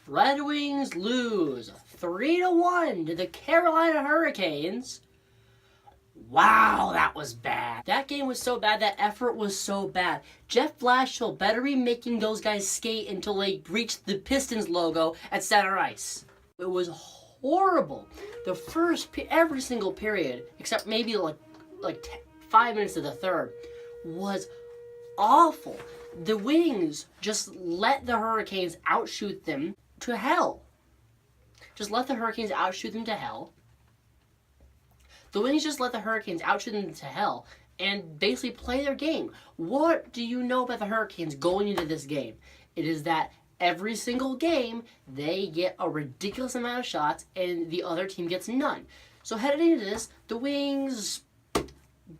Red Wings lose 3-1 to the Carolina Hurricanes. Wow, that was bad. That game was so bad. That effort was so bad. Jeff Blashill better be making those guys skate until they reach the Pistons logo at center ice. It was horrible. Every single period, except maybe like 5 minutes of the third, was awful. The Wings just let the Hurricanes outshoot them to hell. Just let the Hurricanes outshoot them to hell. The Wings just let the Hurricanes outshoot them to hell and basically play their game. What do you know about the Hurricanes going into this game? It is that every single game, they get a ridiculous amount of shots and the other team gets none. So heading into this, the Wings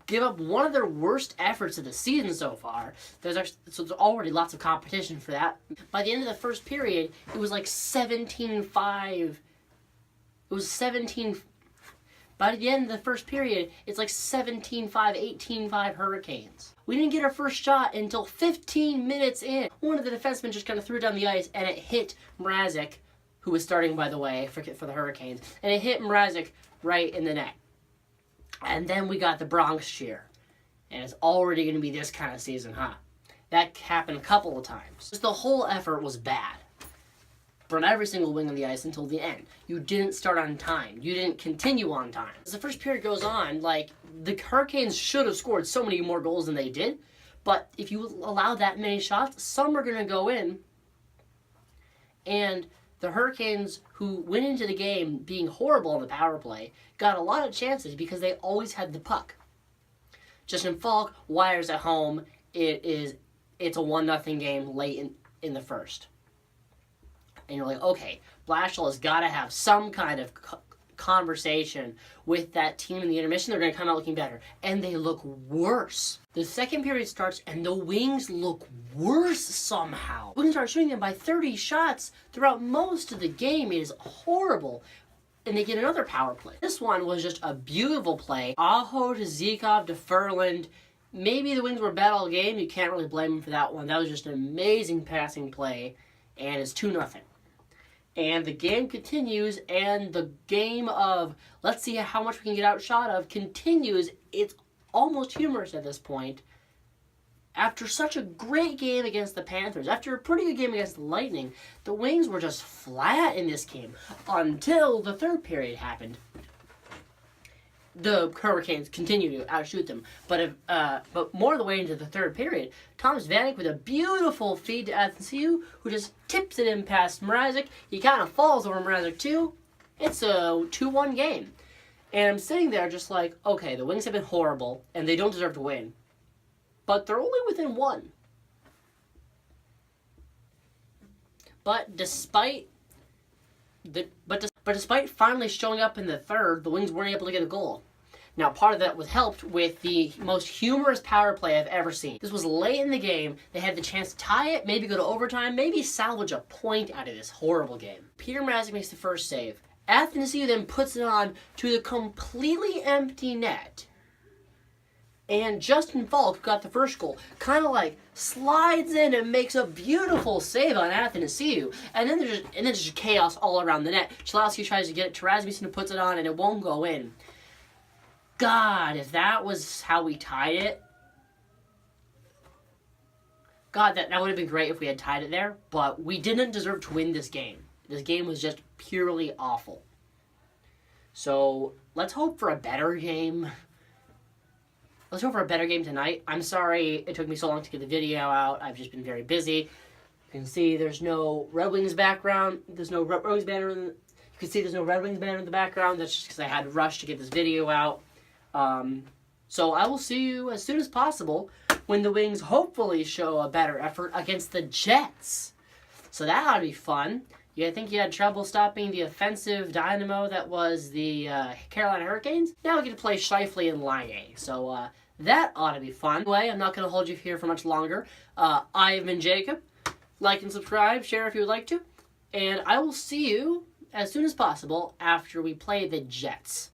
give up one of their worst efforts of the season so far. There's already lots of competition for that. By the end of the first period, it was like 17-5. By the end of the first period, it's like 17-5, 18-5 Hurricanes. We didn't get our first shot until 15 minutes in. One of the defensemen just kind of threw it down the ice, and it hit Mrazek, who was starting, by the way, for the Hurricanes. And it hit Mrazek right in the neck. And then we got the Bronx cheer. And it's already going to be this kind of season, huh? That happened a couple of times. Just the whole effort was bad. From every single wing on the ice until the end. You didn't start on time. You didn't continue on time. As the first period goes on, the Hurricanes should have scored so many more goals than they did. But if you allow that many shots, some are going to go in. And the Hurricanes, who went into the game being horrible on the power play, got a lot of chances because they always had the puck. Justin Falk wires at home. It's a 1-0 game late in the first. And you're like, okay, Blashill has got to have some kind of conversation with that team in the intermission. They're going to come out looking better. And they look worse. The second period starts, and the Wings look worse somehow. The Wings are shooting them by 30 shots throughout most of the game. It is horrible. And they get another power play. This one was just a beautiful play. Aho to Zikov to Furland. Maybe the Wings were bad all game. You can't really blame them for that one. That was just an amazing passing play. And it's 2-0. And the game continues, and the game of let's see how much we can get outshot of continues. It's almost humorous at this point. After such a great game against the Panthers, after a pretty good game against the Lightning, the Wings were just flat in this game until the third period happened. The Hurricanes continue to outshoot them, but more of the way into the third period, Thomas Vanek with a beautiful feed to Athanasiou, who just tips it in past Mrazek. He kind of falls over Mrazek too. It's a 2-1 game, and I'm sitting there just like, okay, the Wings have been horrible, and they don't deserve to win, but they're only within one. But despite finally showing up in the third, the Wings weren't able to get a goal. Now, part of that was helped with the most humorous power play I've ever seen. This was late in the game. They had the chance to tie it, maybe go to overtime, maybe salvage a point out of this horrible game. Peter Mrazek makes the first save. Athanasiou then puts it on to the completely empty net. And Justin Falk, who got the first goal, kind of slides in and makes a beautiful save on Athanasiou. And then there's just chaos all around the net. Chalowski tries to get it to Rasmussen, who puts it on, and it won't go in. God, if that was how we tied it, God, that would have been great if we had tied it there. But we didn't deserve to win this game. This game was just purely awful. So let's hope for a better game. Let's hope for a better game tonight. I'm sorry it took me so long to get the video out. I've just been very busy. You can see there's no Red Wings background. There's no Red Wings banner. You can see there's no Red Wings banner in the background. That's just because I had to rush to get this video out. So I will see you as soon as possible when the Wings hopefully show a better effort against the Jets. So that ought to be fun. I think you had trouble stopping the offensive dynamo that was the Carolina Hurricanes. Now we get to play Scheifele in Line A. So that ought to be fun. Anyway, I'm not going to hold you here for much longer. I've been Jacob. Like and subscribe, share if you would like to. And I will see you as soon as possible after we play the Jets.